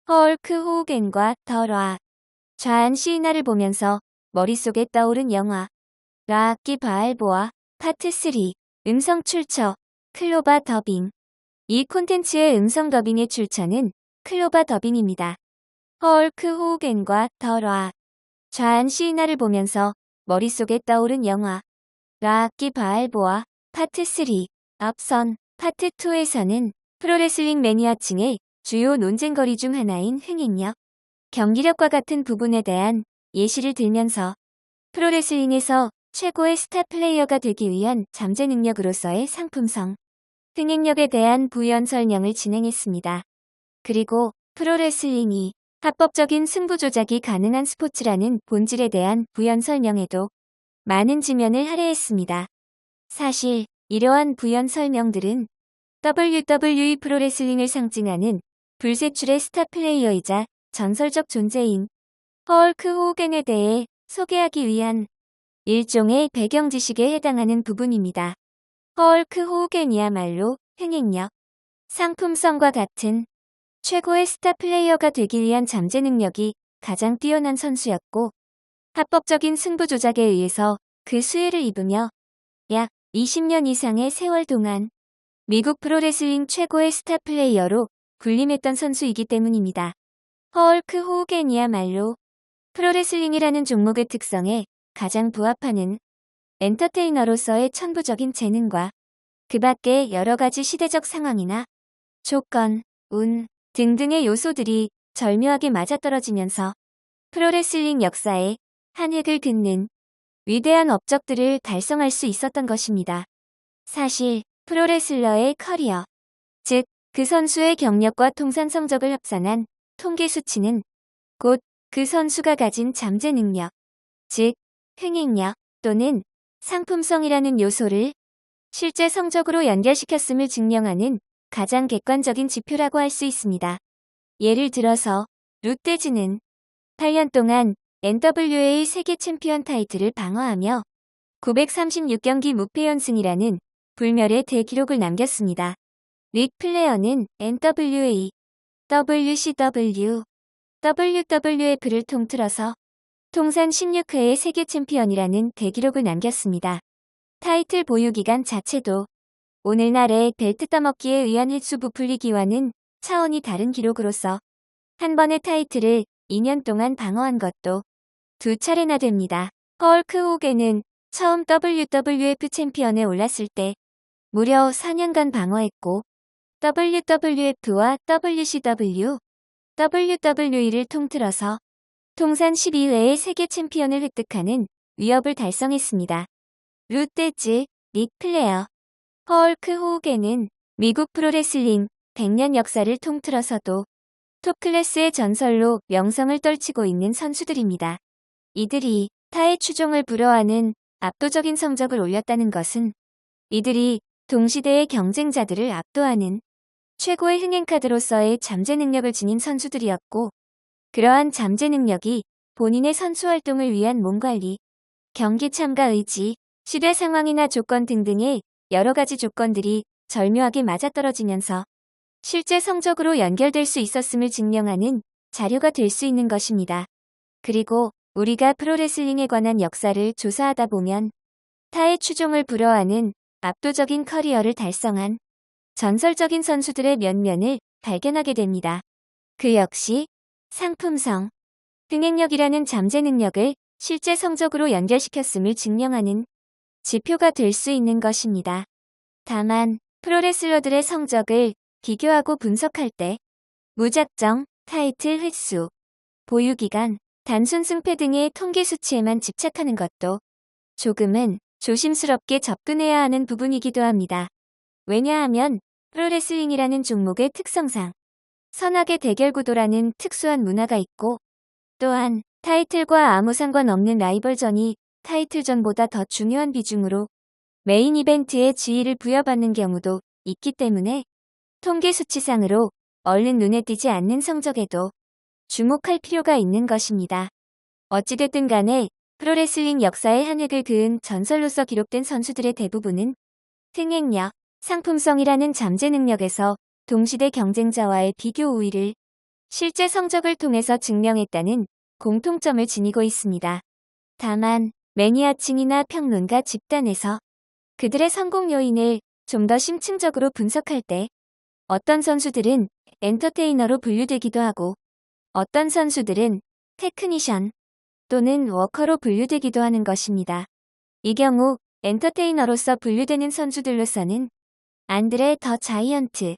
헐크 호우겐과 더 라. 좌안 시인화를 보면서 머릿속에 떠오른 영화 라악기 바알보아 파트 3 음성 출처 클로바 더빙. 이 콘텐츠의 음성 더빙의 출처는 클로바 더빙입니다. 헐크 호우겐과 더 라. 좌안 시인화를 보면서 머릿속에 떠오른 영화 라악기 바알보아 파트 3 앞선 파트 2에서는 프로레슬링 매니아층의 주요 논쟁거리 중 하나인 흥행력, 경기력과 같은 부분에 대한 예시를 들면서 프로레슬링에서 최고의 스타 플레이어가 되기 위한 잠재 능력으로서의 상품성, 흥행력에 대한 부연 설명을 진행했습니다. 그리고 프로레슬링이 합법적인 승부 조작이 가능한 스포츠라는 본질에 대한 부연 설명에도 많은 지면을 할애했습니다. 사실 이러한 부연 설명들은 WWE 프로레슬링을 상징하는 불세출의 스타 플레이어이자 전설적 존재인 헐크 호우겐에 대해 소개하기 위한 일종의 배경 지식에 해당하는 부분입니다. 헐크 호우겐이야말로 흥행력, 상품성과 같은 최고의 스타 플레이어가 되기 위한 잠재 능력이 가장 뛰어난 선수였고, 합법적인 승부 조작에 의해서 그 수혜를 입으며 약 20년 이상의 세월 동안 미국 프로레슬링 최고의 스타 플레이어로 군림했던 선수이기 때문입니다. 헐크 호우겐이야말로 프로레슬링이라는 종목의 특성에 가장 부합하는 엔터테이너로서의 천부적인 재능과 그 밖의 여러 가지 시대적 상황이나 조건, 운 등등의 요소들이 절묘하게 맞아떨어지면서 프로레슬링 역사에 한 획을 긋는 위대한 업적들을 달성할 수 있었던 것입니다. 사실 프로레슬러의 커리어, 즉 그 선수의 경력과 통산 성적을 합산한 통계 수치는 곧 그 선수가 가진 잠재 능력, 즉 흥행력 또는 상품성이라는 요소를 실제 성적으로 연결시켰음을 증명하는 가장 객관적인 지표라고 할 수 있습니다. 예를 들어서 루테즈는 8년 동안 NWA 세계 챔피언 타이틀을 방어하며 936경기 무패 연승이라는 불멸의 대기록을 남겼습니다. 릭 플레어는 NWA, WCW, WWF를 통틀어서 통산 16회의 세계 챔피언이라는 대기록을 남겼습니다. 타이틀 보유 기간 자체도 오늘날의 벨트 따먹기에 의한 횟수 부풀리기와는 차원이 다른 기록으로서 한 번의 타이틀을 2년 동안 방어한 것도 2차례나 됩니다. 헐크 호우겐은 처음 WWF 챔피언에 올랐을 때 무려 4년간 방어했고 WWF와 WCW, WWE를 통틀어서 통산 12회의 세계 챔피언을 획득하는 위협을 달성했습니다. 루테즈, 릭 플레어, 헐크 호우겐은 미국 프로레슬링 100년 역사를 통틀어서도 톱클래스의 전설로 명성을 떨치고 있는 선수들입니다. 이들이 타의 추종을 불허하는 압도적인 성적을 올렸다는 것은 이들이 동시대의 경쟁자들을 압도하는 최고의 흥행카드로서의 잠재 능력을 지닌 선수들이었고, 그러한 잠재 능력이 본인의 선수 활동을 위한 몸관리, 경기 참가 의지, 시대 상황이나 조건 등등의 여러 가지 조건들이 절묘하게 맞아떨어지면서 실제 성적으로 연결될 수 있었음을 증명하는 자료가 될 수 있는 것입니다. 그리고 우리가 프로레슬링에 관한 역사를 조사하다 보면 타의 추종을 불허하는 압도적인 커리어를 달성한 전설적인 선수들의 면면을 발견하게 됩니다. 그 역시 상품성, 흥행력이라는 잠재 능력을 실제 성적으로 연결시켰음을 증명하는 지표가 될 수 있는 것입니다. 다만 프로레슬러들의 성적을 비교하고 분석할 때 무작정 타이틀 횟수, 보유기간, 단순 승패 등의 통계 수치에만 집착하는 것도 조금은 조심스럽게 접근해야 하는 부분이기도 합니다. 왜냐하면 프로레슬링이라는 종목의 특성상 선악의 대결 구도라는 특수한 문화가 있고, 또한 타이틀과 아무 상관없는 라이벌전이 타이틀전보다 더 중요한 비중으로 메인 이벤트에 지위를 부여받는 경우도 있기 때문에 통계 수치상으로 얼른 눈에 띄지 않는 성적에도 주목할 필요가 있는 것입니다. 어찌됐든 간에 프로레슬링 역사의 한 획을 그은 전설로서 기록된 선수들의 대부분은 흥행력, 상품성이라는 잠재 능력에서 동시대 경쟁자와의 비교 우위를 실제 성적을 통해서 증명했다는 공통점을 지니고 있습니다. 다만 매니아층이나 평론가 집단에서 그들의 성공 요인을 좀 더 심층적으로 분석할 때 어떤 선수들은 엔터테이너로 분류되기도 하고 어떤 선수들은 테크니션 또는 워커로 분류되기도 하는 것입니다. 이 경우 엔터테이너로서 분류되는 선수들로서는 안드레 더 자이언트,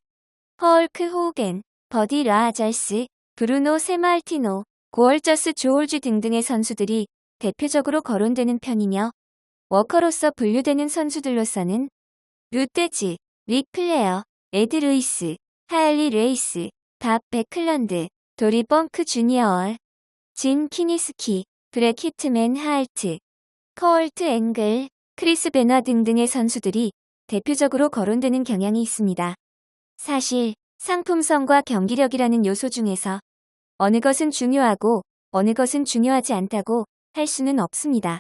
헐크 호겐, 버디 라아잘스, 브루노 세마알티노, 고얼저스 조올주 등등의 선수들이 대표적으로 거론되는 편이며 워커로서 분류되는 선수들로서는 루테즈, 릭 플레어, 에드 루이스, 하일리 레이스, 밥 베클런드, 도리 뻥크 주니어, 진 키니스키, 브렉 히트맨 하알트, 커얼트 앵글, 크리스 베너 등등의 선수들이 대표적으로 거론되는 경향이 있습니다. 사실 상품성과 경기력이라는 요소 중에서 어느 것은 중요하고 어느 것은 중요하지 않다고 할 수는 없습니다.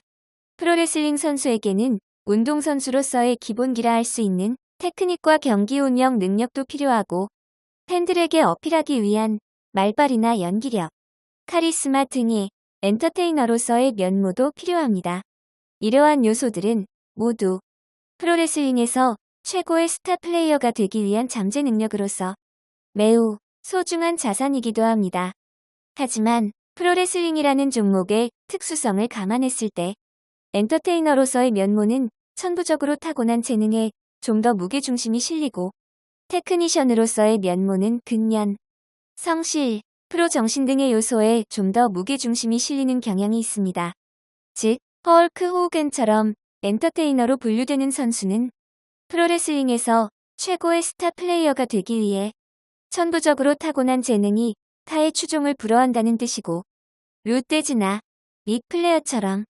프로레슬링 선수에게는 운동선수로서의 기본기라 할 수 있는 테크닉과 경기 운영 능력도 필요하고 팬들에게 어필하기 위한 말발이나 연기력, 카리스마 등의 엔터테이너로서의 면모도 필요합니다. 이러한 요소들은 모두 프로레슬링에서 최고의 스타 플레이어가 되기 위한 잠재 능력으로서 매우 소중한 자산이기도 합니다. 하지만 프로레슬링이라는 종목의 특수성을 감안했을 때 엔터테이너로서의 면모는 천부적으로 타고난 재능에 좀 더 무게중심이 실리고 테크니션으로서의 면모는 근년, 성실, 프로 정신 등의 요소에 좀 더 무게중심이 실리는 경향이 있습니다. 즉, 헐크 호겐처럼 엔터테이너로 분류되는 선수는 프로레슬링에서 최고의 스타 플레이어가 되기 위해 천부적으로 타고난 재능이 타의 추종을 불허한다는 뜻이고 루테즈나 릭 플레어처럼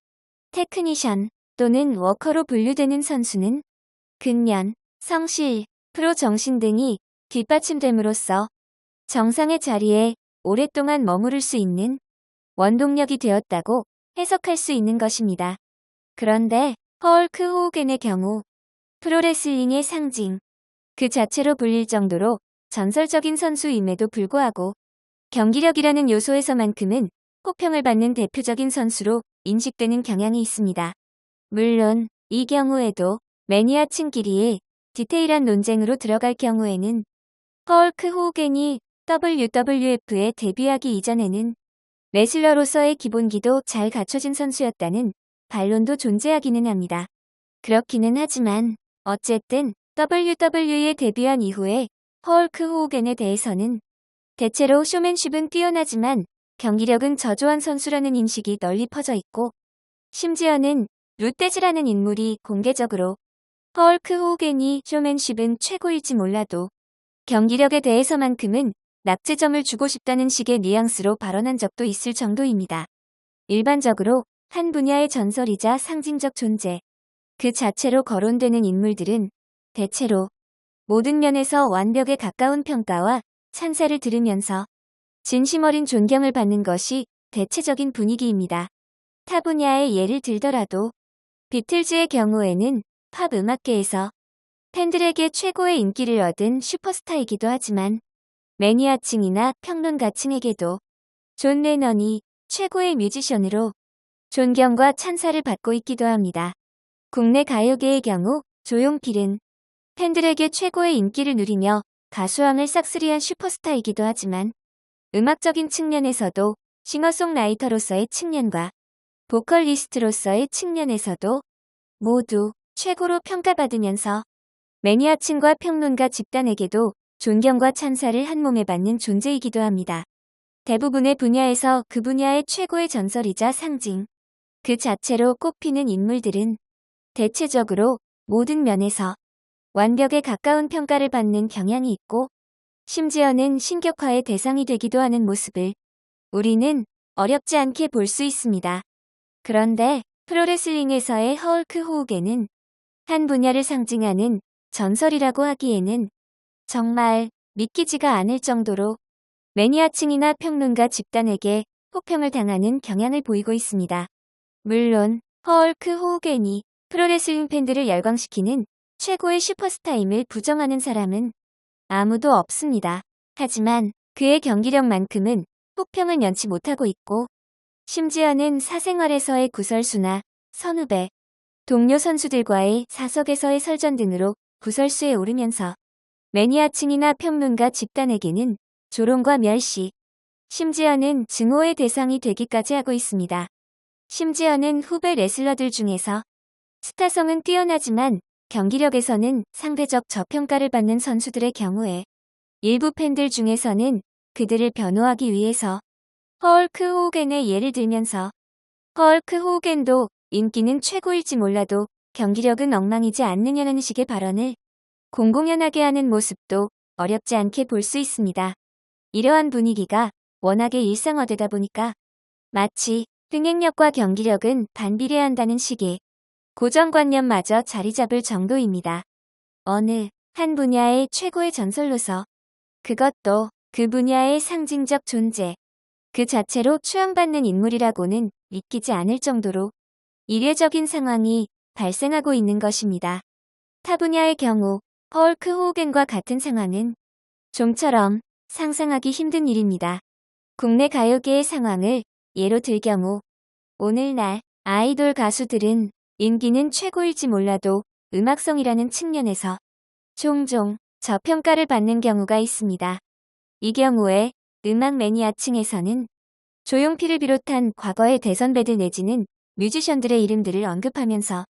테크니션 또는 워커로 분류되는 선수는 근년, 성실, 프로 정신 등이 뒷받침됨으로써 정상의 자리에 오랫동안 머무를 수 있는 원동력이 되었다고 해석할 수 있는 것입니다. 그런데 헐크 호겐의 경우 프로레슬링의 상징 그 자체로 불릴 정도로 전설적인 선수임에도 불구하고 경기력이라는 요소에서만큼은 호평을 받는 대표적인 선수로 인식되는 경향이 있습니다. 물론 이 경우에도 매니아층끼리의 디테일한 논쟁으로 들어갈 경우에는 헐크 호겐이 WWF에 데뷔하기 이전에는 레슬러로서의 기본기도 잘 갖춰진 선수였다는 반론도 존재하기는 합니다. 그렇기는 하지만 어쨌든 WWE에 데뷔한 이후에 헐크 호겐에 대해서는 대체로 쇼맨십은 뛰어나지만 경기력은 저조한 선수라는 인식이 널리 퍼져 있고 심지어는 루테즈라는 인물이 공개적으로 헐크 호겐이 쇼맨십은 최고일지 몰라도 경기력에 대해서만큼은 낙제점을 주고 싶다는 식의 뉘앙스로 발언한 적도 있을 정도입니다. 일반적으로 한 분야의 전설이자 상징적 존재, 그 자체로 거론되는 인물들은 대체로 모든 면에서 완벽에 가까운 평가와 찬사를 들으면서 진심 어린 존경을 받는 것이 대체적인 분위기입니다. 타 분야의 예를 들더라도 비틀즈의 경우에는 팝 음악계에서 팬들에게 최고의 인기를 얻은 슈퍼스타이기도 하지만 매니아층이나 평론가층에게도 존 레넌이 최고의 뮤지션으로 존경과 찬사를 받고 있기도 합니다. 국내 가요계의 경우 조용필은 팬들에게 최고의 인기를 누리며 가수왕을 싹쓸이한 슈퍼스타이기도 하지만 음악적인 측면에서도 싱어송라이터로서의 측면과 보컬리스트로서의 측면에서도 모두 최고로 평가받으면서 매니아층과 평론가 집단에게도 존경과 찬사를 한몸에 받는 존재이기도 합니다. 대부분의 분야에서 그 분야의 최고의 전설이자 상징, 그 자체로 꼽히는 인물들은 대체적으로 모든 면에서 완벽에 가까운 평가를 받는 경향이 있고 심지어는 신격화의 대상이 되기도 하는 모습을 우리는 어렵지 않게 볼 수 있습니다. 그런데 프로레슬링에서의 헐크 호겐은 한 분야를 상징하는 전설이라고 하기에는 정말 믿기지가 않을 정도로 매니아층이나 평론가 집단에게 호평을 당하는 경향을 보이고 있습니다. 물론 헐크 호겐이 프로레슬링 팬들을 열광시키는 최고의 슈퍼스타임을 부정하는 사람은 아무도 없습니다. 하지만 그의 경기력만큼은 혹평은 연치 못하고 있고 심지어는 사생활에서의 구설수나 선후배, 동료 선수들과의 사석에서의 설전 등으로 구설수에 오르면서 매니아층이나 평론가 집단에게는 조롱과 멸시, 심지어는 증오의 대상이 되기까지 하고 있습니다. 심지어는 후배 레슬러들 중에서 스타성은 뛰어나지만 경기력에서는 상대적 저평가를 받는 선수들의 경우에 일부 팬들 중에서는 그들을 변호하기 위해서 헐크 호우겐의 예를 들면서 헐크 호우겐도 인기는 최고일지 몰라도 경기력은 엉망이지 않느냐는 식의 발언을 공공연하게 하는 모습도 어렵지 않게 볼 수 있습니다. 이러한 분위기가 워낙에 일상화되다 보니까 마치 흥행력과 경기력은 반비례한다는 식의 고정관념마저 자리 잡을 정도입니다. 어느 한 분야의 최고의 전설로서 그것도 그 분야의 상징적 존재 그 자체로 추앙받는 인물이라고는 믿기지 않을 정도로 이례적인 상황이 발생하고 있는 것입니다. 타 분야의 경우 헐크 호우겐과 같은 상황은 좀처럼 상상하기 힘든 일입니다. 국내 가요계의 상황을 예로 들 경우 오늘날 아이돌 가수들은 인기는 최고일지 몰라도 음악성이라는 측면에서 종종 저평가를 받는 경우가 있습니다. 이 경우에 음악 매니아층에서는 조용필을 비롯한 과거의 대선배들 내지는 뮤지션들의 이름들을 언급하면서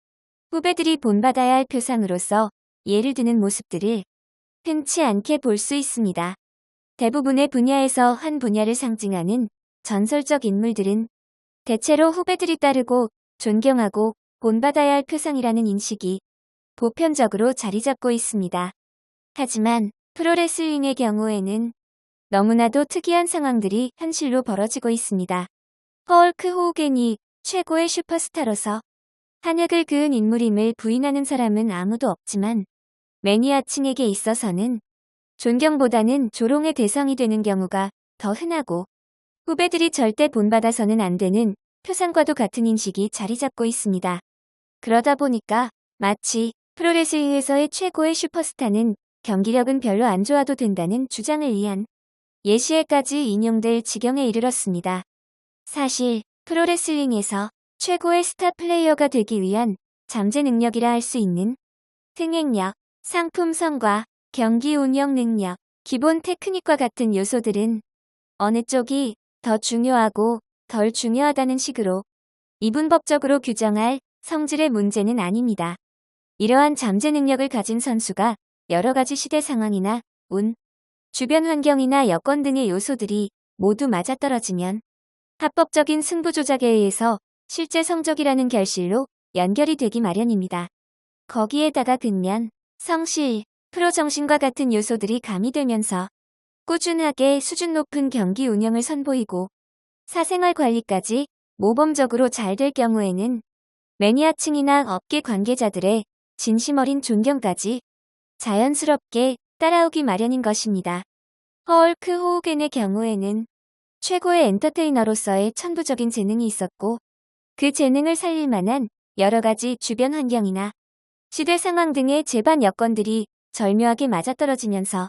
후배들이 본받아야 할 표상으로서 예를 드는 모습들을 흔치 않게 볼 수 있습니다. 대부분의 분야에서 한 분야를 상징하는 전설적 인물들은 대체로 후배들이 따르고 존경하고 본받아야 할 표상이라는 인식이 보편적으로 자리 잡고 있습니다. 하지만 프로레슬링의 경우에는 너무나도 특이한 상황들이 현실로 벌어지고 있습니다. 헐크 호우겐이 최고의 슈퍼스타로서 한약을 그은 인물임을 부인하는 사람은 아무도 없지만 매니아층에게 있어서는 존경보다는 조롱의 대상이 되는 경우가 더 흔하고 후배들이 절대 본받아서는 안 되는 표상과도 같은 인식이 자리 잡고 있습니다. 그러다 보니까 마치 프로레슬링에서의 최고의 슈퍼스타는 경기력은 별로 안 좋아도 된다는 주장을 위한 예시에까지 인용될 지경에 이르렀습니다. 사실 프로레슬링에서 최고의 스타 플레이어가 되기 위한 잠재 능력이라 할 수 있는 흥행력, 상품성과 경기 운영 능력, 기본 테크닉과 같은 요소들은 어느 쪽이 더 중요하고 덜 중요하다는 식으로 이분법적으로 규정할 성질의 문제는 아닙니다. 이러한 잠재 능력을 가진 선수가 여러 가지 시대 상황이나 운, 주변 환경이나 여건 등의 요소들이 모두 맞아떨어지면 합법적인 승부 조작에 의해서 실제 성적이라는 결실로 연결이 되기 마련입니다. 거기에다가 근면, 성실, 프로 정신과 같은 요소들이 가미되면서 꾸준하게 수준 높은 경기 운영을 선보이고 사생활 관리까지 모범적으로 잘 될 경우에는 매니아층이나 업계 관계자들의 진심 어린 존경까지 자연스럽게 따라오기 마련인 것입니다. 헐크 호우겐의 경우에는 최고의 엔터테이너로서의 천부적인 재능이 있었고 그 재능을 살릴 만한 여러 가지 주변 환경이나 시대 상황 등의 제반 여건들이 절묘하게 맞아떨어지면서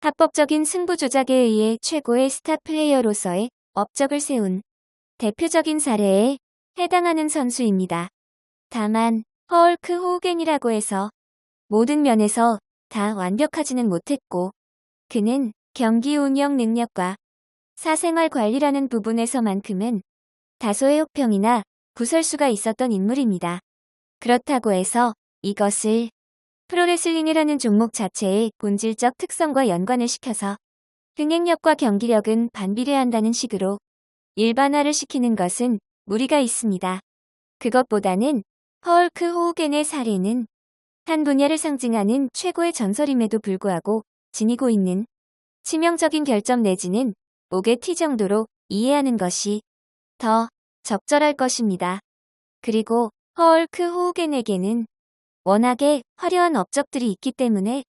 합법적인 승부 조작에 의해 최고의 스타 플레이어로서의 업적을 세운 대표적인 사례에 해당하는 선수입니다. 다만 헐크 호우겐이라고 해서 모든 면에서 다 완벽하지는 못했고 그는 경기 운영 능력과 사생활 관리라는 부분에서만큼은 다소의 혹평이나 구설수가 있었던 인물입니다. 그렇다고 해서 이것을 프로레슬링이라는 종목 자체의 본질적 특성과 연관을 시켜서 흥행력과 경기력은 반비례한다는 식으로 일반화를 시키는 것은 무리가 있습니다. 그것보다는 헐크 호우겐의 사례는 한 분야를 상징하는 최고의 전설임에도 불구하고 지니고 있는 치명적인 결점 내지는 옥의 티 정도로 이해하는 것이 더 적절할 것입니다. 그리고 헐크 호우겐에게는 워낙에 화려한 업적들이 있기 때문에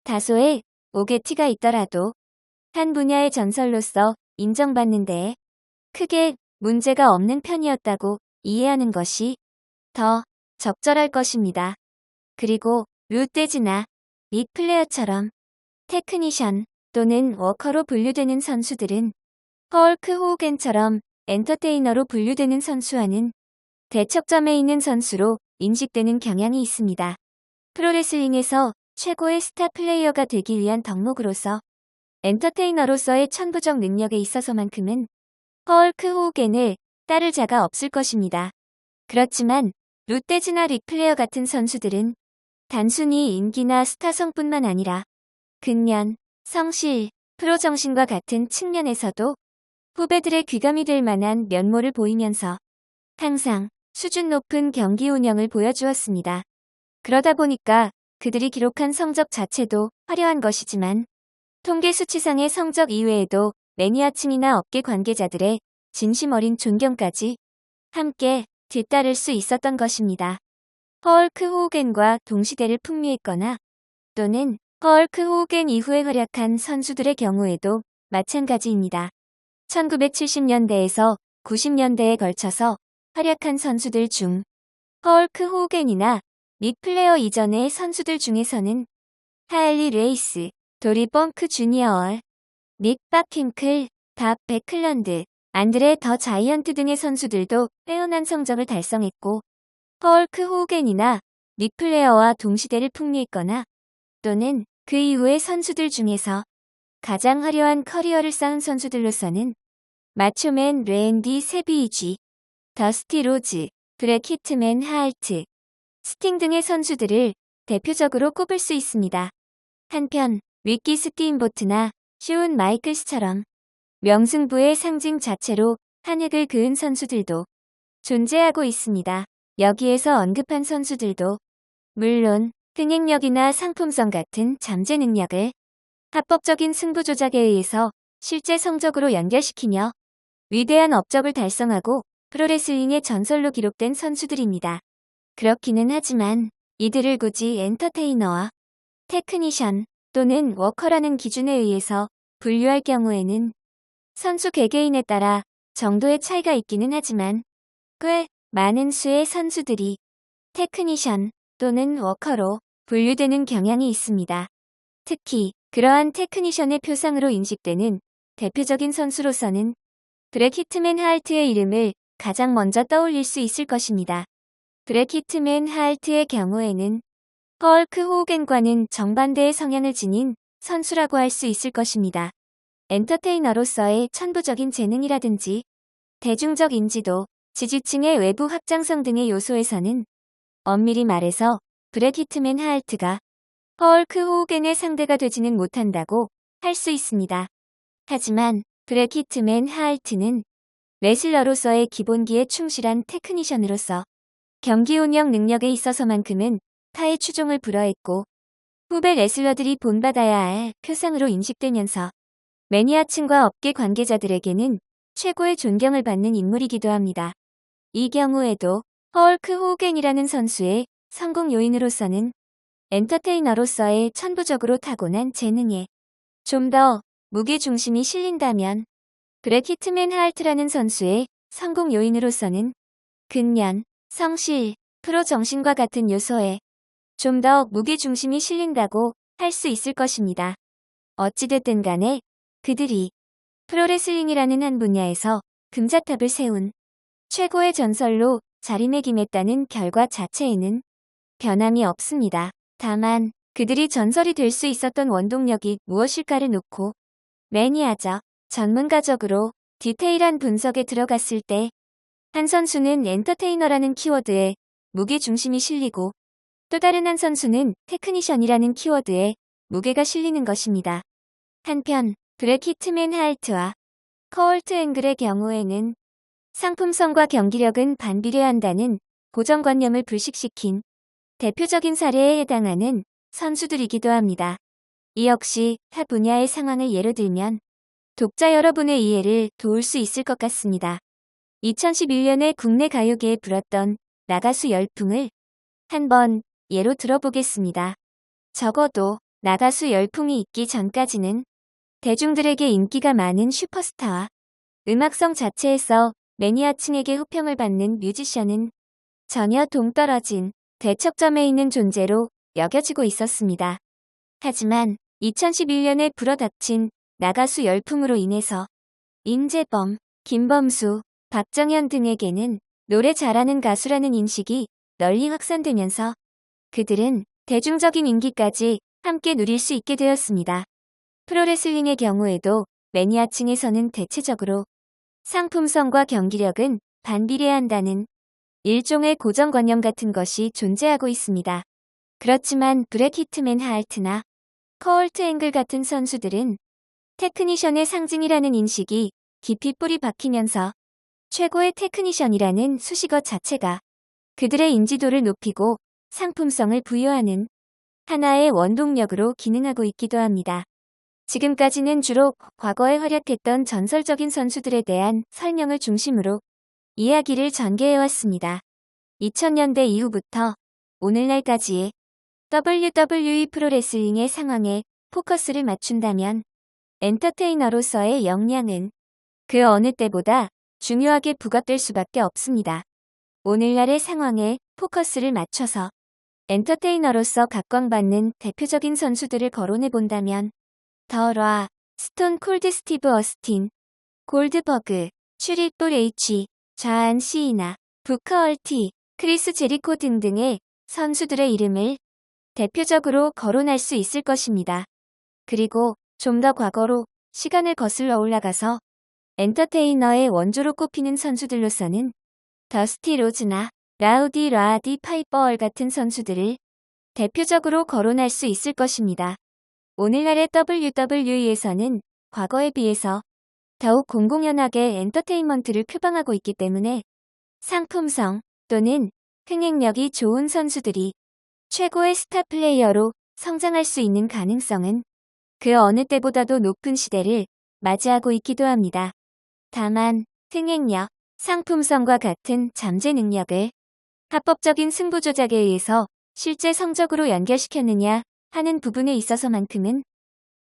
다소의 옥의 티가 있더라도 한 분야의 전설로서 인정받는 데에 크게 문제가 없는 편이었다고 이해하는 것이 더 적절할 것입니다. 그리고 룻데즈나 릭 플레어처럼 테크니션, 또는 워커로 분류되는 선수들은 헐크 호우겐처럼 엔터테이너로 분류되는 선수와는 대척점에 있는 선수로 인식되는 경향이 있습니다. 프로레슬링에서 최고의 스타 플레이어가 되기 위한 덕목으로서 엔터테이너로서의 천부적 능력에 있어서만큼은 헐크 호우겐을 따를 자가 없을 것입니다. 그렇지만 룻데즈나 릭플레어 같은 선수들은 단순히 인기나 스타성뿐만 아니라 근면, 성실, 프로 정신과 같은 측면에서도 후배들의 귀감이 될 만한 면모를 보이면서 항상 수준 높은 경기 운영을 보여주었습니다. 그러다 보니까 그들이 기록한 성적 자체도 화려한 것이지만 통계 수치상의 성적 이외에도 매니아층이나 업계 관계자들의 진심 어린 존경까지 함께 뒤따를 수 있었던 것입니다. 헐크 호우겐과 동시대를 풍미했거나 또는 헐크 호우겐 이후에 활약한 선수들의 경우에도 마찬가지입니다. 1970년대에서 90년대에 걸쳐서 활약한 선수들 중 헐크 호우겐이나 닉 플레어 이전의 선수들 중에서는 하일리 레이스, 도리 펑크 주니어, 닉 바킹클, 밥 베클런드, 안드레 더 자이언트 등의 선수들도 빼어난 성적을 달성했고 헐크 호우겐이나 닉 플레어와 동시대를 풍미했거나 또는 그 이후의 선수들 중에서 가장 화려한 커리어를 쌓은 선수들로서는 마초맨 랜디 세비이지, 더스티 로즈, 브렉 히트맨 하알트, 스팅 등의 선수들을 대표적으로 꼽을 수 있습니다. 한편 위키 스티인보트나 슈운 마이클스처럼 명승부의 상징 자체로 한획을 그은 선수들도 존재하고 있습니다. 여기에서 언급한 선수들도 물론 흥행력이나 상품성 같은 잠재 능력을 합법적인 승부 조작에 의해서 실제 성적으로 연결시키며 위대한 업적을 달성하고 프로레슬링의 전설로 기록된 선수들입니다. 그렇기는 하지만 이들을 굳이 엔터테이너와 테크니션 또는 워커라는 기준에 의해서 분류할 경우에는 선수 개개인에 따라 정도의 차이가 있기는 하지만 꽤 많은 수의 선수들이 테크니션 또는 워커로 분류되는 경향이 있습니다. 특히 그러한 테크니션의 표상으로 인식되는 대표적인 선수로서는 브렉 히트맨 하알트의 이름을 가장 먼저 떠올릴 수 있을 것입니다. 브렉 히트맨 하알트의 경우에는 헐크 호우겐과는 정반대의 성향을 지닌 선수라고 할 수 있을 것입니다. 엔터테이너로서의 천부적인 재능이라든지 대중적 인지도, 지지층의 외부 확장성 등의 요소에서는 엄밀히 말해서 브렉 히트맨 하알트가 헐크 호우겐의 상대가 되지는 못한다고 할 수 있습니다. 하지만 브렉 히트맨 하알트는 레슬러로서의 기본기에 충실한 테크니션으로서 경기 운영 능력에 있어서만큼은 타의 추종을 불허했고 후배 레슬러들이 본받아야 할 표상으로 인식되면서 매니아층과 업계 관계자들에게는 최고의 존경을 받는 인물이기도 합니다. 이 경우에도 헐크 호우겐이라는 선수의 성공 요인으로서는 엔터테이너로서의 천부적으로 타고난 재능에 좀 더 무게중심이 실린다면 브렉 히트맨 하알트라는 선수의 성공 요인으로서는 근면, 성실, 프로 정신과 같은 요소에 좀 더 무게중심이 실린다고 할 수 있을 것입니다. 어찌됐든 간에 그들이 프로레슬링이라는 한 분야에서 금자탑을 세운 최고의 전설로 자리매김했다는 결과 자체에는 변함이 없습니다. 다만 그들이 전설이 될 수 있었던 원동력이 무엇일까를 놓고 매니아적, 전문가적으로 디테일한 분석에 들어갔을 때 한 선수는 엔터테이너라는 키워드에 무게중심이 실리고 또 다른 한 선수는 테크니션이라는 키워드에 무게가 실리는 것입니다. 한편 브렉 히트맨 하알트와 커얼트 앵글의 경우에는 상품성과 경기력은 반비례한다는 고정관념을 불식시킨 대표적인 사례에 해당하는 선수들이기도 합니다. 이 역시 타 분야의 상황을 예로 들면 독자 여러분의 이해를 도울 수 있을 것 같습니다. 2011년에 국내 가요계에 불었던 나가수 열풍을 한번 예로 들어보겠습니다. 적어도 나가수 열풍이 있기 전까지는 대중들에게 인기가 많은 슈퍼스타와 음악성 자체에서 매니아층에게 호평을 받는 뮤지션은 전혀 동떨어진 대척점에 있는 존재로 여겨지고 있었습니다. 하지만 2011년에 불어닥친 나가수 열풍으로 인해서 임재범, 김범수, 박정현 등에게는 노래 잘하는 가수라는 인식이 널리 확산되면서 그들은 대중적인 인기까지 함께 누릴 수 있게 되었습니다. 프로레슬링의 경우에도 매니아층에서는 대체적으로 상품성과 경기력은 반비례한다는 일종의 고정관념 같은 것이 존재하고 있습니다. 그렇지만 브렛 히트맨 하트나 커얼트 앵글 같은 선수들은 테크니션의 상징이라는 인식이 깊이 뿌리 박히면서 최고의 테크니션이라는 수식어 자체가 그들의 인지도를 높이고 상품성을 부여하는 하나의 원동력으로 기능하고 있기도 합니다. 지금까지는 주로 과거에 활약했던 전설적인 선수들에 대한 설명을 중심으로 이야기를 전개해왔습니다. 2000년대 이후부터 오늘날까지의 WWE 프로레슬링의 상황에 포커스를 맞춘다면 엔터테이너로서의 역량은 그 어느 때보다 중요하게 부각될 수밖에 없습니다. 오늘날의 상황에 포커스를 맞춰서 엔터테이너로서 각광받는 대표적인 선수들을 거론해본다면 더 라, 스톤 콜드 스티브 어스틴, 골드버그, 트리플 H, 좌안 시이나, 부커 얼티, 크리스 제리코 등등의 선수들의 이름을 대표적으로 거론할 수 있을 것입니다. 그리고 좀 더 과거로 시간을 거슬러 올라가서 엔터테이너의 원조로 꼽히는 선수들로서는 더스티 로즈나 라우디 라디 파이퍼얼 같은 선수들을 대표적으로 거론할 수 있을 것입니다. 오늘날의 WWE에서는 과거에 비해서 더욱 공공연하게 엔터테인먼트를 표방하고 있기 때문에 상품성 또는 흥행력이 좋은 선수들이 최고의 스타 플레이어로 성장할 수 있는 가능성은 그 어느 때보다도 높은 시대를 맞이하고 있기도 합니다. 다만 흥행력, 상품성과 같은 잠재 능력을 합법적인 승부 조작에 의해서 실제 성적으로 연결시켰느냐 하는 부분에 있어서만큼은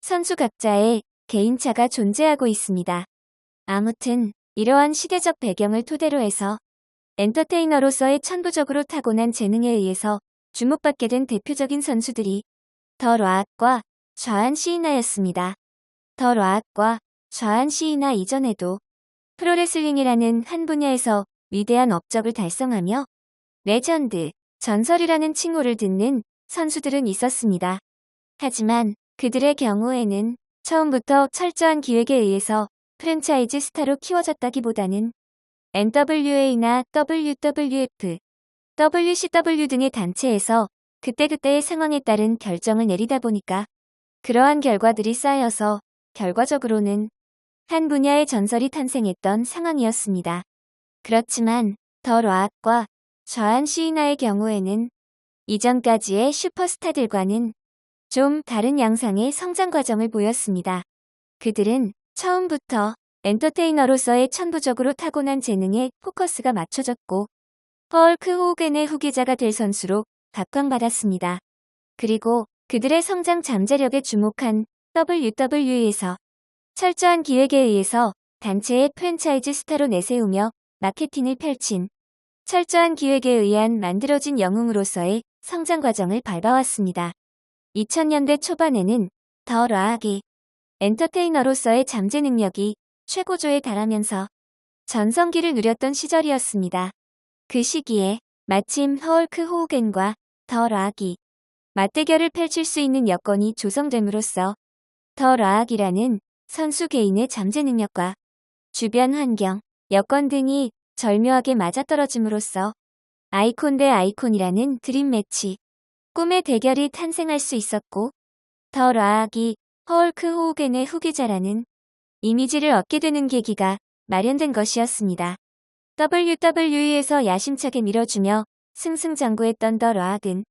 선수 각자의 개인차가 존재하고 있습니다. 아무튼 이러한 시대적 배경을 토대로 해서 엔터테이너로서의 천부적으로 타고난 재능에 의해서 주목받게 된 대표적인 선수들이 더 락과 좌안 시이나였습니다. 더 락과 좌안 시이나 이전에도 프로레슬링이라는 한 분야에서 위대한 업적을 달성하며 레전드, 전설이라는 칭호를 듣는 선수들은 있었습니다. 하지만 그들의 경우에는 처음부터 철저한 기획에 의해서 프랜차이즈 스타로 키워졌다기보다는 NWA나 WWF, WCW 등의 단체에서 그때그때의 상황에 따른 결정을 내리다 보니까 그러한 결과들이 쌓여서 결과적으로는 한 분야의 전설이 탄생했던 상황이었습니다. 그렇지만 더 락과 좌안 시이나의 경우에는 이전까지의 슈퍼스타들과는 좀 다른 양상의 성장 과정을 보였습니다. 그들은 처음부터 엔터테이너로서의 천부적으로 타고난 재능에 포커스가 맞춰졌고 헐크 호겐의 후계자가 될 선수로 각광받았습니다. 그리고 그들의 성장 잠재력에 주목한 WWE에서 철저한 기획에 의해서 단체의 프랜차이즈 스타로 내세우며 마케팅을 펼친 철저한 기획에 의한 만들어진 영웅으로서의 성장 과정을 밟아왔습니다. 2000년대 초반에는 더 락이 엔터테이너로서의 잠재 능력이 최고조에 달하면서 전성기를 누렸던 시절이었습니다. 그 시기에 마침 헐크 호겐과 더 락이 맞대결을 펼칠 수 있는 여건이 조성됨으로써 더 락이라는 선수 개인의 잠재 능력과 주변 환경, 여건 등이 절묘하게 맞아떨어짐으로써 아이콘 대 아이콘이라는 드림 매치, 꿈의 대결이 탄생할 수 있었고 더 락이 헐크 호겐의 후계자라는 이미지를 얻게 되는 계기가 마련된 것이었습니다. WWE에서 야심차게 밀어주며 승승장구했던 더 락은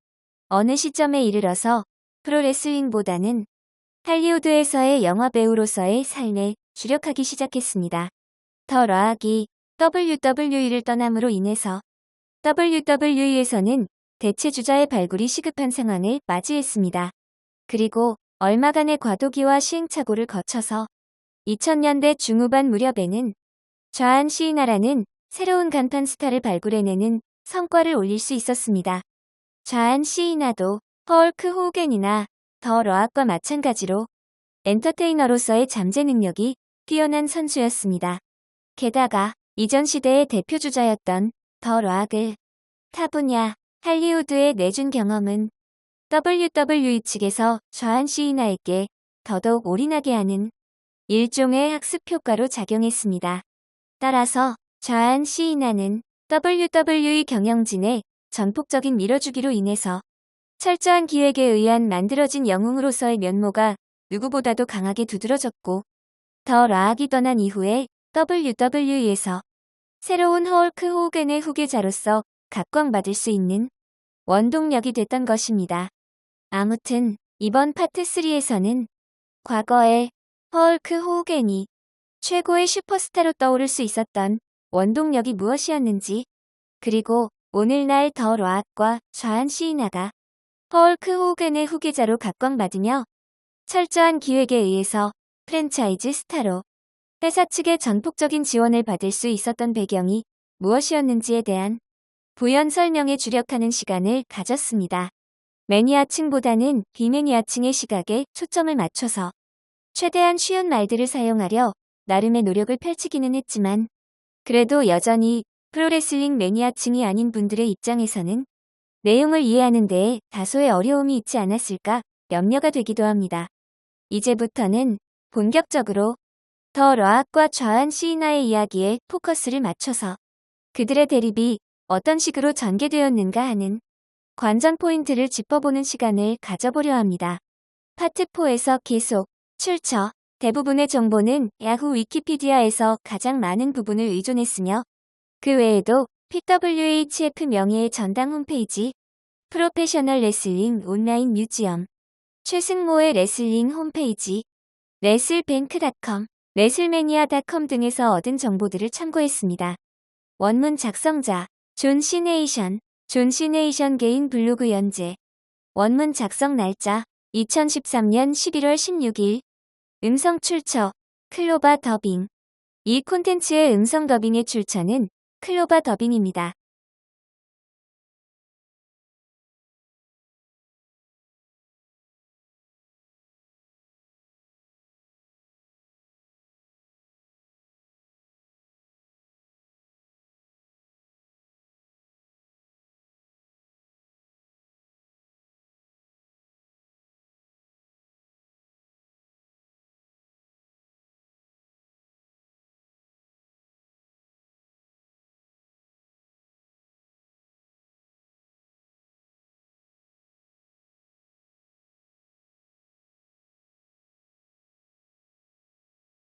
어느 시점에 이르러서 프로레슬링보다는 할리우드에서의 영화배우로서의 삶에 주력하기 시작했습니다. 더 락이 WWE를 떠남으로 인해서 WWE에서는 대체주자의 발굴이 시급한 상황을 맞이했습니다. 그리고 얼마간의 과도기와 시행착오를 거쳐서 2000년대 중후반 무렵에는 좌안 시이나라는 새로운 간판 스타를 발굴해내는 성과를 올릴 수 있었습니다. 좌안 시이나도 헐크 호겐이나 더 러악과 마찬가지로 엔터테이너로서의 잠재 능력이 뛰어난 선수였습니다. 게다가 이전 시대의 대표주자였던 더 러악을 타 분야 할리우드에 내준 경험은 WWE 측에서 좌한 시이나에게 더더욱 올인하게 하는 일종의 학습 효과로 작용했습니다. 따라서 좌한 시이나는 WWE 경영진의 전폭적인 밀어주기로 인해서 철저한 기획에 의한 만들어진 영웅으로서의 면모가 누구보다도 강하게 두드러졌고, 더 러악이 떠난 이후에 WWE에서 새로운 헐크 호겐의 후계자로서 각광받을 수 있는 원동력이 됐던 것입니다. 아무튼 이번 파트 3에서는 과거에 헐크 호겐이 최고의 슈퍼스타로 떠오를 수 있었던 원동력이 무엇이었는지, 그리고 오늘날 더 러악과 좌한 시이나가 헐크 호겐의 후계자로 각광받으며 철저한 기획에 의해서 프랜차이즈 스타로 회사 측의 전폭적인 지원을 받을 수 있었던 배경이 무엇이었는지에 대한 부연 설명에 주력하는 시간을 가졌습니다. 매니아층보다는 비매니아층의 시각에 초점을 맞춰서 최대한 쉬운 말들을 사용하려 나름의 노력을 펼치기는 했지만, 그래도 여전히 프로레슬링 매니아층이 아닌 분들의 입장에서는 내용을 이해하는 데에 다소의 어려움이 있지 않았을까 염려가 되기도 합니다. 이제부터는 본격적으로 더 러악과 좌한 시이나의 이야기에 포커스를 맞춰서 그들의 대립이 어떤 식으로 전개되었는가 하는 관전 포인트를 짚어보는 시간을 가져보려 합니다. 파트 4에서 계속 출처, 대부분의 정보는 야후 위키피디아에서 가장 많은 부분을 의존했으며, 그 외에도 PWHF 명예의 전당 홈페이지, 프로페셔널 레슬링 온라인 뮤지엄, 최승모의 레슬링 홈페이지, 레슬뱅크닷컴, 레슬매니아닷컴 등에서 얻은 정보들을 참고했습니다. 원문 작성자 존 시네이션, 존 시네이션 개인 블로그 연재. 원문 작성 날짜 2013년 11월 16일. 음성 출처 클로바 더빙. 이 콘텐츠의 음성 더빙의 출처는 클로바 더빙입니다.